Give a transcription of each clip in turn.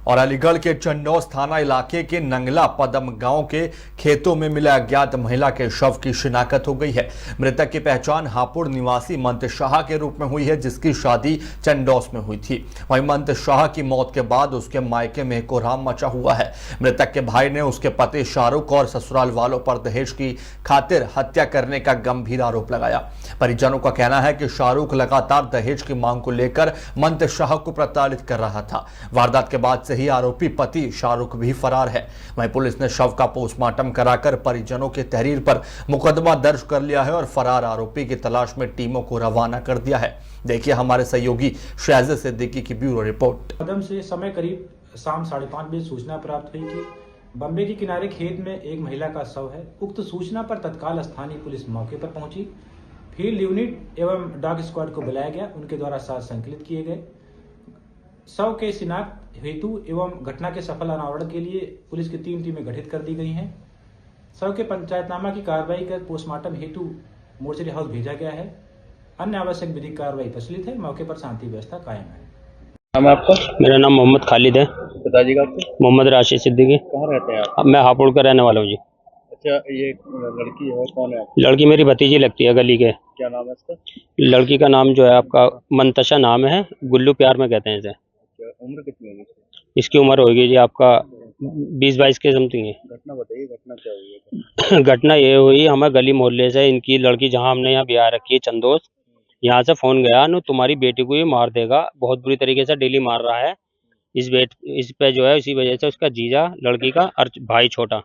और अलीगढ़ के चंडौस थाना इलाके के नंगला पदम गांव के खेतों में मिले अज्ञात महिला के शव की शिनाख्त हो गई है। मृतक की पहचान हापुड़ निवासी मंत शाह के रूप में हुई है, जिसकी शादी चंडौस में हुई थी। वहीं मंत शाह की मौत के बाद उसके मायके में कोहराम मचा हुआ है। मृतक के भाई ने उसके पति शाहरुख और ससुराल वालों पर दहेज की खातिर हत्या करने का गंभीर आरोप लगाया। परिजनों का कहना है कि शाहरुख लगातार दहेज की मांग को लेकर मंत शाह को प्रताड़ित कर रहा था। वारदात के बाद से ही आरोपी पति शाहरुख भी फरार है। वहीं पुलिस ने शव का पोस्टमार्टम कराकर परिजनों की तहरीर पर मुकदमा दर्ज कर लिया है और फरार आरोपी की तलाश में टीमों को रवाना कर दिया है। देखिए हमारे सहयोगी शाहज़ सिद्दीकी की ब्यूरो रिपोर्ट। कदम से समय करीब शाम 5:30 बजे सूचना प्राप्त हुई कि बम्बे के किनारे खेत में एक महिला का शव है। उक्त सूचना पर तत्काल स्थानीय पुलिस मौके पर पहुंची। फील्ड यूनिट एवं डॉग स्क्वाड को बुलाया गया। उनके द्वारा साक्ष्य संकलित किए गए। शव के शिनाख्त हेतु एवं घटना के सफल अनावरण के लिए पुलिस की 3 टीमें गठित कर दी गई हैं। शव के पंचायतनामा की कार्रवाई कर पोस्टमार्टम हेतु मोर्चरी हाउस भेजा गया है। अन्य आवश्यक विधिक कार्रवाई प्रचलित है। मौके पर शांति व्यवस्था कायम है। नाम है आपका? मेरा नाम मोहम्मद खालिद है। पिताजी का आपके? मोहम्मद राशिद सिद्दीकी। कहाँ रहते हैं आप? अब मैं हापुड़ का रहने वाला हूँ जी। अच्छा, ये लड़की है, कौन है आपकी? लड़की मेरी भतीजी लगती है गली के। क्या नाम है इसका? लड़की का नाम जो है आपका मंतशा नाम है, गुल्लू प्यार में कहते हैं इसे। क्या उम्र कितनी होगी इसकी? इसकी उम्र होगी जी आपका 20-22 के समथिंग है। घटना बताइए, घटना क्या हुई है? घटना ये हुई, हमें गली मोहल्ले से इनकी लड़की, जहाँ हमने यहाँ ब्याह रखी है चंदोस, यहाँ से फोन गया न तुम्हारी बेटी को ये मार देगा, बहुत बुरी तरीके से डेली मार रहा है। इस पे जो है इसी वजह से उसका जीजा लड़की का भाई छोटा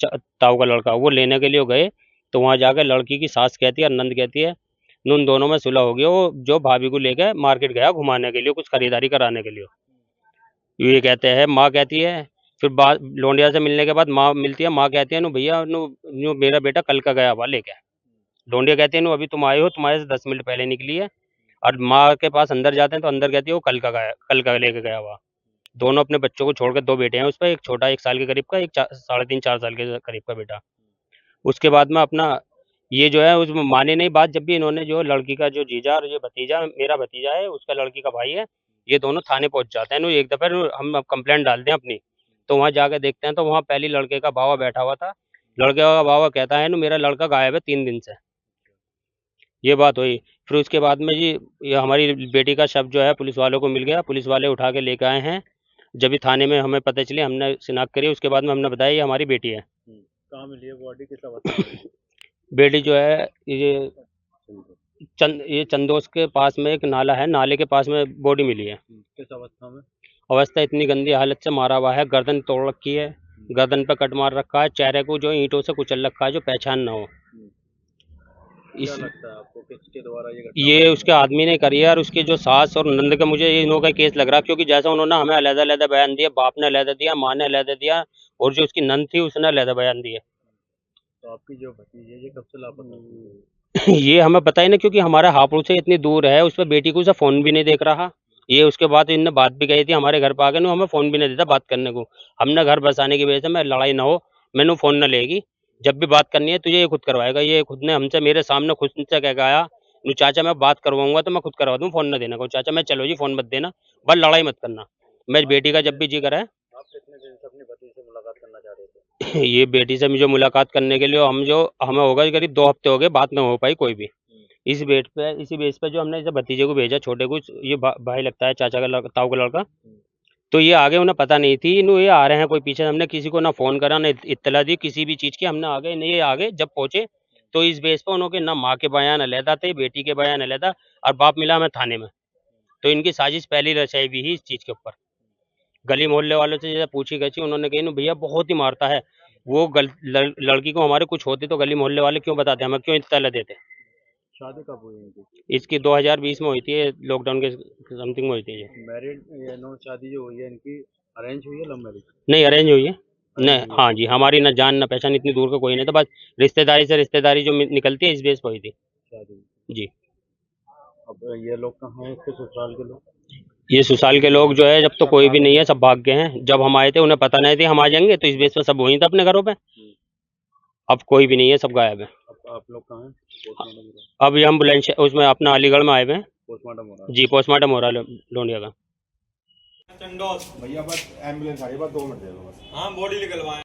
ताऊ का लड़का वो लेने के लिए गए, तो वहाँ जाकर लड़की की सास कहती है, नंद कहती है, उन दोनों में सुलह हो गया। वो जो भाभी को लेकर मार्केट गया घुमाने के लिए, कुछ खरीदारी कराने के लिए। ये कहते हैं, माँ कहती है, फिर बाद लौंडिया से मिलने के बाद माँ मिलती है। माँ कहती है नु भैया नु मेरा बेटा कल का गया हुआ लेके। लौंडिया कहती है नु अभी तुम आए हो, तुम्हारे से 10 मिनट पहले निकली है। और माँ के पास अंदर जाते हैं तो अंदर कहती है वो कल का लेके गया हुआ। दोनों अपने बच्चों को छोड़कर, 2 बेटे हैं उस पर, एक छोटा 1 साल के करीब का, एक 3.5-4 साल के करीब का बेटा। उसके बाद में अपना ये जो है उसमें माने नहीं बात। जब भी इन्होंने जो लड़की का जो जीजा और ये भतीजा, मेरा भतीजा है, उसका लड़की का भाई है, ये दोनों थाने पहुंच जाते हैं। एक दफे हम कंप्लेंट डालते हैं अपनी, तो वहाँ जाकर देखते हैं तो वहाँ पहली लड़के का बावा बैठा हुआ था। लड़के का बावा कहता है मेरा लड़का गायब है 3 दिन से। ये बात हुई। फिर उसके बाद में जी ये हमारी बेटी का शव जो है पुलिस वालों को मिल गया। पुलिस वाले उठा के लेके आए हैं। जब भी थाने में हमें पता चली, हमने शिनाख्त करी। उसके बाद में हमने बताया ये हमारी बेटी है। कहाँ मिली है बॉडी, किस अवस्था में? बेटी जो है ये चंदोस के पास में एक नाला है, नाले के पास में बॉडी मिली है। किस अवस्था में? अवस्था इतनी गंदी हालत से मारा हुआ है, गर्दन तोड़ रखी है, गर्दन पे कट मार रखा है, चेहरे को जो ईंटों से कुचल रखा है, जो पहचान ना हो। क्या लगता है आपको किसके द्वारा ये उसके आदमी ने करी है। और उसकी जो सास और नंद का मुझे इन्हों का केस लग रहा है, क्योंकि जैसा उन्होंने हमें अलग-अलग बयान दिया, बाप ने अलग दिया, माँ ने अलग दिया, और जो उसकी नंद थी उसने अलग बयान दिए। तो आपकी जो भतीजी है ये कब से लापता? ये हमें पता ही नहीं, क्योंकि हमारा हापुड़ से इतनी दूर है। उस पर बेटी को फोन भी नहीं देख रहा ये। उसके बाद इनने बात भी कही थी हमारे घर पर आके, हमें फोन भी नहीं देता बात करने को। हमने घर बसाने की वजह से मैं लड़ाई ना हो, मैंने फोन न लेगी। जब भी बात करनी है तुझे ये खुद करवाएगा। ये खुद ने हमसे मेरे सामने खुद से कह गया चाचा मैं बात करवाऊंगा तो मैं खुद करवा दूँ, फोन न देना को। चाचा मैं चलो जी फोन मत देना, बस लड़ाई मत करना। मेरी बेटी का जब भी जी करे। आप कितने दिन से अपनी भतीजी से मुलाकात करना चाह रहे थे? ये बेटी से मुझे मुलाकात करने के लिए हमें होगा करीब 2 हफ्ते हो गए, बात नहीं हो पाई कोई भी। इसी बेस पे जो हमने इसे भतीजे को भेजा, छोटे को, ये भाई लगता है चाचा का ताऊ का लड़का। तो ये आगे उन्हें पता नहीं थी ये आ रहे हैं कोई पीछे। हमने किसी को ना फोन करा ना इत्तला दी किसी भी चीज की। हमने आगे नहीं, ये आगे जब पहुंचे तो इस बेस पर उन्होंने ना माँ के बयान अलहदा थे, बेटी के बयान अलहदा, और बाप मिला हमें थाने में। तो इनकी साजिश पहली रचाई हुई ही इस चीज के ऊपर। गली मोहल्ले वालों से जैसे पूछी गई, उन्होंने कही भैया बहुत ही मारता है वो। लड़की को हमारे कुछ होती तो गली मोहल्ले वाले क्यों बताते, हमें क्यों इत्तला देते। शादी कब हुई इनकी? इसकी 2020 में हुई थी, लॉकडाउन के समथिंग में हुई थी। मैरिड या नो शादी जो हुई है इनकी अरेंज हुई है, लव मैरिज? नहीं, अरेंज हुई है। नहीं, हाँ जी, हमारी ना जान ना पहचान, इतनी दूर का कोई नहीं था। बस रिश्तेदारी से रिश्तेदारी जो निकलती है इस बेस पर हुई थी शादी जी। अब ये लोग कहाँ हैं, इसके ससुराल के लोग? ये ससुराल के लोग जो है जब तो कोई भी नहीं है, सब भाग गए हैं। जब हम आए थे उन्हें पता नहीं थी हम आ जाएंगे, तो इस बेस पर सब वहीं थे अपने घरों पे। अब कोई भी नहीं है, सब गायब है। आप लोग कहाँ हैं? अब ये एम्बुलेंस उसमें अपना अलीगढ़ में आए हुए हैं। पोस्टमार्टम हो रहा है जी, पोस्टमार्टम हो रहा है लोंडिया का। चंडोस। भैया बस एम्बुलेंस आ रही है, बस 2 मिनट दे दो बस। हाँ बॉडी निकलवाए।